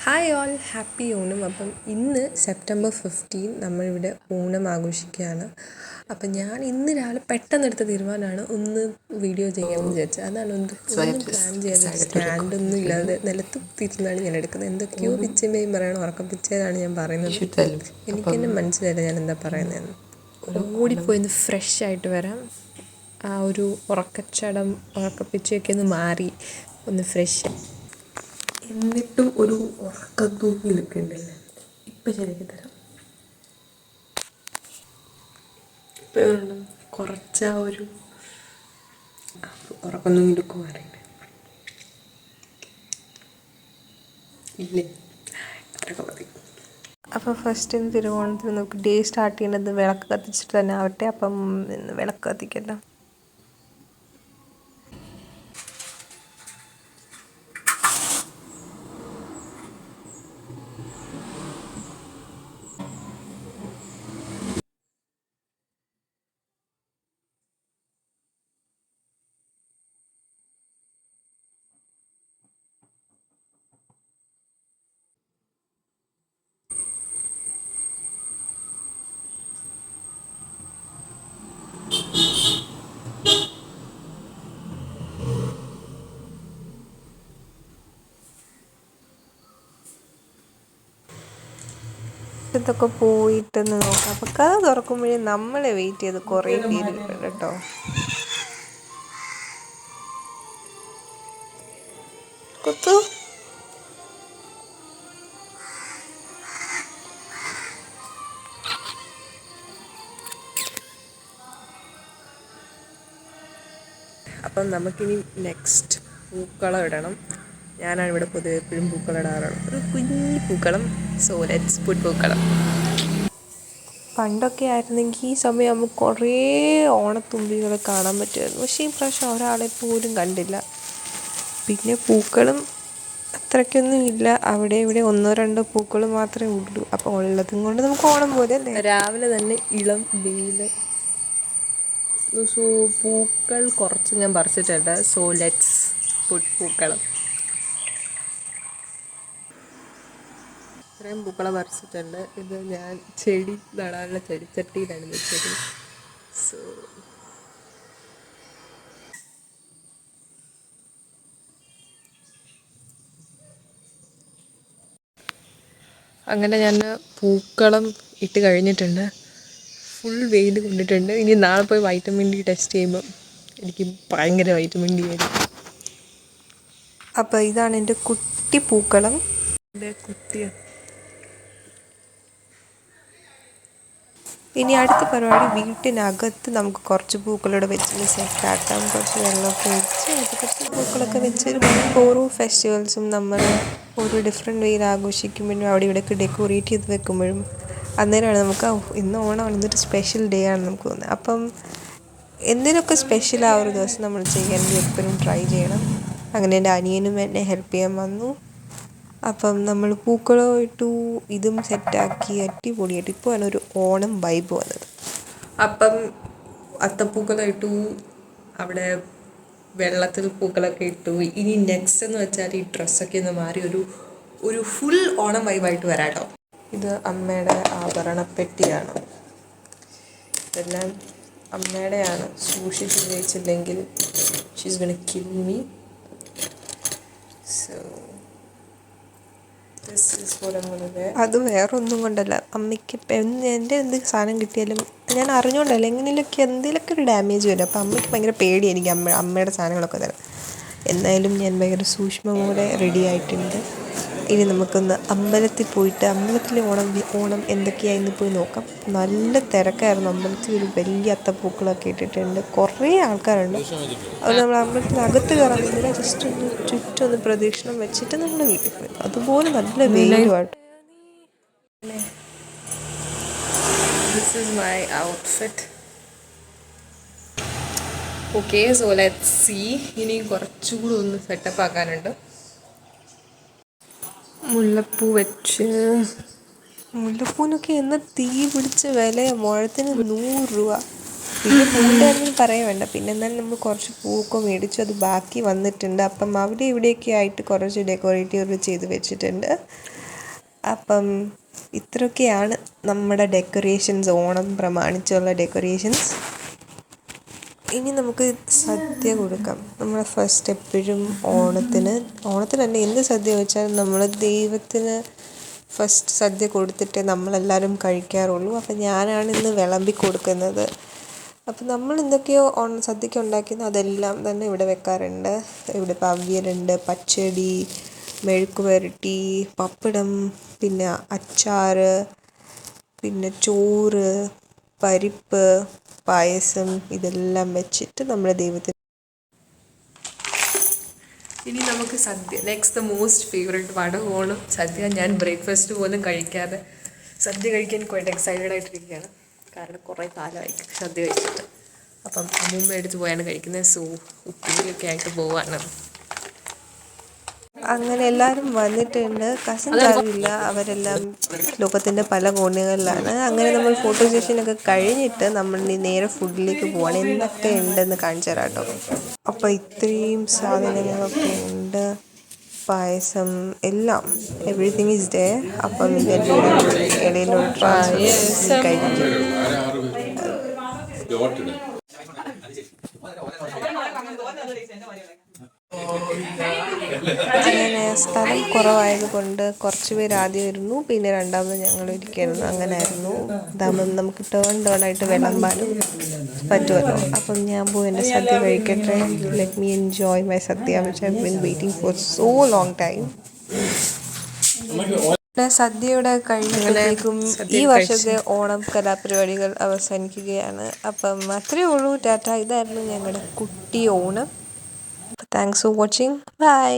Hi all, happy Onam. അപ്പം ഇന്ന് September 15 നമ്മളിവിടെ ഓണം ആഘോഷിക്കുകയാണ്. അപ്പം ഞാൻ ഇന്ന് രാവിലെ പെട്ടെന്നെടുത്ത തീരുമാനമാണ് ഒന്ന് വീഡിയോ ചെയ്യാമെന്ന് വിചാരിച്ചത്. അതാണ് ഒന്നും പ്ലാൻ ചെയ്യാതെ സ്റ്റാൻഡൊന്നും ഇല്ലാതെ നിലത്ത് കുത്തിയിരുന്നാണ് ഞാൻ എടുക്കുന്നത്. എന്തൊക്കെയോ പിച്ചമ്മയും പറയണം, ഉറക്കം പിച്ചതാണ് ഞാൻ പറയുന്നത്. എനിക്കെന്നെ മനസ്സിലായില്ല ഞാൻ എന്താ പറയുന്നതെന്ന്. ഓടിപ്പോയി ഒന്ന് ഫ്രഷ് ആയിട്ട് വരാം. ആ ഒരു ഉറക്കപ്പിച്ചയൊക്കെ ഒന്ന് മാറി ഒന്ന് ഫ്രഷ്. എന്നിട്ടും ഒരു ഉറക്കം തൂങ്ങി നിൽക്കുന്നുണ്ടല്ലേ. ഇപ്പം ശരിക്കും തരാം. ഇപ്പം കുറച്ച് ആ ഒരു ഉറക്കം തൂങ്ങി നിൽക്കുമാറിയിട്ട് ഇല്ലേ, അത്രയൊക്കെ മതി. അപ്പോൾ ഫസ്റ്റ് തിരുവോണത്തിന് നമുക്ക് ഡേ സ്റ്റാർട്ട് ചെയ്യേണ്ടത് വിളക്ക് കത്തിച്ചിട്ട് തന്നെ ആവട്ടെ. അപ്പം വിളക്ക് കത്തിക്കണ്ട. ഇതൊക്കെ പോയിട്ടൊന്ന് നോക്കാം. അപ്പോൾ കഥ തുറക്കുമ്പോഴേ നമ്മളെ വെയിറ്റ് ചെയ്ത് കുറേ പേര് കേട്ടോ. കുത്തു അപ്പം നമുക്കിനി നെക്സ്റ്റ് പൂക്കളം ഇടണം. ഞാനാണ് ഇവിടെ പൊതുവെ എപ്പോഴും പൂക്കളം ഇടാറുള്ളത്. ഒരു കുഞ്ഞു പൂക്കളം. സോ ലെറ്റ്സ് പുട്ട് പൂക്കളം. പണ്ടൊക്കെ ആയിരുന്നെങ്കിൽ ഈ സമയമാകുമ്പോൾ കുറേ ഓണത്തുമ്പികളെ കാണാൻ പറ്റുമായിരുന്നു. പക്ഷേ ഈ പ്രാവശ്യം ഒരാളെ പോലും കണ്ടില്ല. പിന്നെ പൂക്കളും അത്രയ്ക്കൊന്നും ഇല്ല. അവിടെ ഇവിടെ ഒന്നോ രണ്ടോ പൂക്കൾ മാത്രമേ ഉള്ളൂ. അപ്പോൾ ഉള്ളതും കൊണ്ട് നമുക്ക് ഓണം പോലെ അല്ലേ. രാവിലെ തന്നെ ഇളം വെയിൽ. സോ പൂക്കൾ കുറച്ച് ഞാൻ പറിച്ചിട്ടുണ്ട്. സോ ലെറ്റ്സ് പുട്ട് പൂക്കളം. ഇത്രയും പൂക്കളം പറിച്ചിട്ടുണ്ട്. ഇത് ഞാൻ ചെടി നടാനുള്ള ചെടിച്ചട്ടിയിലാണ് വെച്ചത്. സോ അങ്ങനെ ഞാൻ പൂക്കളം ഇട്ട് കഴിഞ്ഞിട്ടുണ്ട്. ഫുൾ വെയിൽ കൊണ്ടിട്ടുണ്ട്. ഇനി നാളെ പോയി വൈറ്റമിൻ ഡി ടെസ്റ്റ് ചെയ്യുമ്പോൾ എനിക്ക് ഭയങ്കര വൈറ്റമിൻ ഡി ആയിരിക്കും. അപ്പോൾ ഇതാണ് എൻ്റെ കുട്ടി പൂക്കളം. എൻ്റെ കുട്ടിയാണ്. ഇനി അടുത്ത പരിപാടി വീട്ടിനകത്ത് നമുക്ക് കുറച്ച് പൂക്കളോടെ വെച്ച് സെറ്റാക്കാം. കുറച്ച് വെള്ളമൊക്കെ വെച്ച് അത് കുറച്ച് പൂക്കളൊക്കെ വെച്ച് ഓരോ ഫെസ്റ്റിവൽസും നമ്മൾ ഓരോ ഡിഫറെൻറ്റ് വേയിൽ ആഘോഷിക്കുമ്പോഴും അവിടെ ഇവിടെയൊക്കെ ഡെക്കറേറ്റ് ചെയ്ത് വെക്കുമ്പോഴും അന്നേരമാണ് നമുക്ക് ഇന്ന് ഓണമാണ്, ഇന്നൊരു സ്പെഷ്യൽ ഡേ ആണ് നമുക്ക് തോന്നുന്നത്. അപ്പം എന്തിനൊക്കെ സ്പെഷ്യൽ ആ ഒരു ദിവസം നമ്മൾ ചെയ്യാൻ എപ്പോഴും ട്രൈ ചെയ്യണം. അങ്ങനെ എൻ്റെ അനിയനും എന്നെ ഹെൽപ്പ് ചെയ്യാൻ വന്നു. അപ്പം നമ്മൾ പൂക്കളം ഇട്ടു, ഇതും സെറ്റാക്കി അടിപൊളിയായിട്ട്. ഇപ്പോഴാണ് ഒരു ഓണം വൈബ് വന്നത്. അപ്പം അത്തപ്പൂക്കളം ഇട്ടു, അവിടെ വെള്ളത്തിൽ പൂക്കളൊക്കെ ഇട്ടു. ഇനി നെക്സ്റ്റ് എന്ന് വെച്ചാൽ ഈ ഡ്രസ്സൊക്കെ ഒന്ന് മാറി ഒരു ഫുൾ ഓണം വൈബായിട്ട് വരാം കേട്ടോ. ഇത് അമ്മയുടെ ആഭരണപ്പെട്ടിയാണ്. ഇതെല്ലാം അമ്മയുടെയാണ്. സൂക്ഷിച്ച് ഉപയോഗിച്ചില്ലെങ്കിൽ she's gonna kill me. So അത് വേറെ ഒന്നും കൊണ്ടല്ല, അമ്മയ്ക്ക് എൻ്റെ എന്ത് സാധനം കിട്ടിയാലും ഞാൻ അറിഞ്ഞുകൊണ്ടല്ല, എങ്ങനെയൊക്കെ എന്തെങ്കിലുമൊക്കെ ഒരു ഡാമേജ് വരും. അപ്പം അമ്മയ്ക്ക് ഭയങ്കര പേടിയായിരിക്കും അമ്മയുടെ സാധനങ്ങളൊക്കെ തരാം. എന്തായാലും ഞാൻ ഭയങ്കര സൂക്ഷ്മമോടെ റെഡി ആയിട്ടുണ്ട്. ഇനി നമുക്കൊന്ന് അമ്പലത്തിൽ പോയിട്ട് അമ്പലത്തിലെ ഓണം എന്തൊക്കെയായിരുന്നു പോയി നോക്കാം. നല്ല തിരക്കായിരുന്നു അമ്പലത്തിൽ. ഒരു വലിയ അത്തപ്പൂക്കളൊക്കെ ഇട്ടിട്ടുണ്ട്. കുറേ ആൾക്കാരുണ്ട്. അത് നമ്മൾ അമ്പലത്തിനകത്ത് കയറാൻ നിന്നില്ല, ജസ്റ്റ് ഒന്ന് ചുറ്റൊന്ന് പ്രദക്ഷിണം വെച്ചിട്ട് നമ്മൾ വീട്ടിൽ പോയി. അതുപോലെ നല്ല വെയിലുമായിട്ട്. This is my outfit. Okay, so let's see. ഇനി കുറച്ചുകൂടി ഒന്ന് സെറ്റപ്പ് ആക്കാനുണ്ട്. മുല്ലപ്പൂ വെച്ച്, മുല്ലപ്പൂവിനൊക്കെ എന്ന് തീ പിടിച്ച വില, മുഴത്തിന് 100 രൂപ. പിന്നെ പൂവിൻ്റെ കാര്യം പറയാൻ വേണ്ട. പിന്നെ എന്നാലും നമ്മൾ കുറച്ച് പൂവൊക്കെ മേടിച്ചു, അത് ബാക്കി വന്നിട്ടുണ്ട്. അപ്പം അവിടെ ഇവിടെയൊക്കെ ആയിട്ട് കുറച്ച് ഡെക്കറേറ്റീവ് ചെയ്ത് വെച്ചിട്ടുണ്ട്. അപ്പം ഇത്രയൊക്കെയാണ് നമ്മുടെ ഡെക്കറേഷൻസ്, ഓണം പ്രമാണിച്ചുള്ള ഡെക്കറേഷൻസ്. ഇനി നമുക്ക് സദ്യ കൊടുക്കാം. നമ്മൾ ഫസ്റ്റ് എപ്പോഴും ഓണത്തിന് തന്നെ എന്ത് സദ്യ വെച്ചാലും നമ്മൾ ദൈവത്തിന് ഫസ്റ്റ് സദ്യ കൊടുത്തിട്ടേ നമ്മളെല്ലാവരും കഴിക്കാറുള്ളൂ. അപ്പം ഞാനാണ് ഇന്ന് വിളമ്പി കൊടുക്കുന്നത്. അപ്പം നമ്മൾ എന്തൊക്കെയോ സദ്യയ്ക്ക് ഉണ്ടാക്കിയെന്നോ അതെല്ലാം തന്നെ ഇവിടെ വെക്കാറുണ്ട്. ഇവിടെ ഇപ്പോൾ അവിയലുണ്ട്, പച്ചടി, മെഴുക്ക് പുരട്ടി, പപ്പടം, പിന്നെ അച്ചാർ, പിന്നെ ചോറ്, പരിപ്പ്, പായസം, ഇതെല്ലാം വെച്ചിട്ട് നമ്മുടെ ദൈവത്തിന്. ഇനി നമുക്ക് സദ്യ. നെക്സ്റ്റ് ദ മോസ്റ്റ് ഫേവറേറ്റ് പാട് ഓണം സദ്യ. ഞാൻ ബ്രേക്ക്ഫാസ്റ്റ് പോലും കഴിക്കാതെ സദ്യ കഴിക്കാൻ ക്വൈറ്റ് എക്സൈറ്റഡ് ആയിട്ടിരിക്കുകയാണ്. കാരണം കുറേ കാലമായി സദ്യ കഴിച്ചിട്ട്. അപ്പം അമ്മൂമ്മ എടുത്ത് പോയാണ് കഴിക്കുന്നത്. സോ ഉപ്പേരിയൊക്കെ ആയിട്ട് പോവാണ്. അങ്ങനെ എല്ലാവരും വന്നിട്ടുണ്ട്. കസിൻസ് ആരുമില്ല, അവരെല്ലാം ലോകത്തിൻ്റെ പല കോണുകളിലാണ്. അങ്ങനെ നമ്മൾ ഫോട്ടോ സെഷനൊക്കെ കഴിഞ്ഞിട്ട് നമ്മൾ നേരെ ഫുഡിലേക്ക് പോവാണ്. എന്തൊക്കെ ഉണ്ടെന്ന് കാണിച്ചു തരാം കേട്ടോ. അപ്പോൾ ഇത്രയും സാധനങ്ങളൊക്കെ ഉണ്ട്, പായസം എല്ലാം, എവറിത്തിങ് ഈസ് ഡെയർ. അപ്പം ഇതെല്ലാം ഇടയിലോട്ട് ട്രാൻസ്ഫർ കഴിക്കും. അങ്ങനെ സ്ഥലം കുറവായതുകൊണ്ട് കുറച്ച് പേര് ആദ്യം വരുന്നു, പിന്നെ രണ്ടാമത് ഞങ്ങൾ ഇരിക്കുന്നു. അങ്ങനെ ആയിരുന്നു. ഇതാകുമ്പം നമുക്ക് ടേൺ ആയിട്ട് വിളമ്പാനും പറ്റുമല്ലോ. അപ്പം ഞാൻ പോയി എൻ്റെ സദ്യ കഴിക്കട്ടെ. Let me enjoy my sadya which I have been waiting for so long time. സദ്യയുടെ കഴിഞ്ഞപ്പോഴേക്കും ഈ വർഷത്തെ ഓണം കലാപരിപാടികൾ അവസാനിക്കുകയാണ്. അപ്പം അത്രയേ ഉള്ളൂ. ടാറ്റ. ഇതായിരുന്നു ഞങ്ങളുടെ കുട്ടി Onam. Thanks for watching. By.